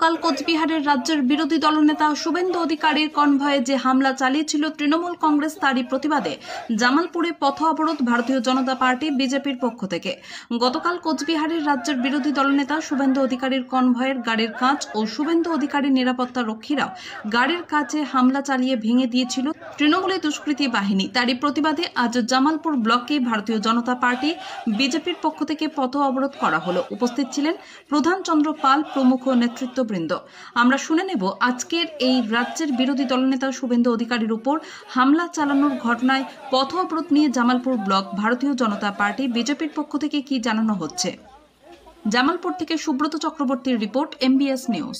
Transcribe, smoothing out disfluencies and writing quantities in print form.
গতকাল কোচবিহারের রাজ্যের বিরোধী দলনেতা শুভেন্দু অধিকারীর কনভয়ে যে হামলা চালিয়েছিল তৃণমূল কংগ্রেস তারই প্রতিবাদে জামালপুরে পথ অবরোধ ভারতীয় জনতা পার্টি বিজেপির পক্ষ থেকে। গতকাল কোচবিহারের রাজ্যের বিরোধী দলনেতা শুভেন্দু অধিকারীর কনভয়ের গাড়ির কাঁচ ও শুভেন্দু অধিকারীর নিরাপত্তা রক্ষীরাও গাড়ির কাছে হামলা চালিয়ে ভেঙে দিয়েছিল তৃণমূলের দুষ্কৃতী বাহিনী। তারই প্রতিবাদে আজ জামালপুর ব্লকে ভারতীয় জনতা পার্টি বিজেপির পক্ষ থেকে পথ অবরোধ করা হলো। উপস্থিত ছিলেন প্রধান চন্দ্র পাল প্রমুখ নেতৃত্ববৃন্দ। আমরা শুনে নেব আজকের এই রাজ্যের বিরোধী দলনেতা শুভেন্দু অধিকারীর উপর হামলা চালানোর ঘটনায় পথ অবরোধ নিয়ে জামালপুর ব্লক ভারতীয় জনতা পার্টি বিজেপির পক্ষ থেকে কি জানানো হচ্ছে। জামালপুর থেকে সুব্রত চক্রবর্তীর রিপোর্ট, MBS নিউজ।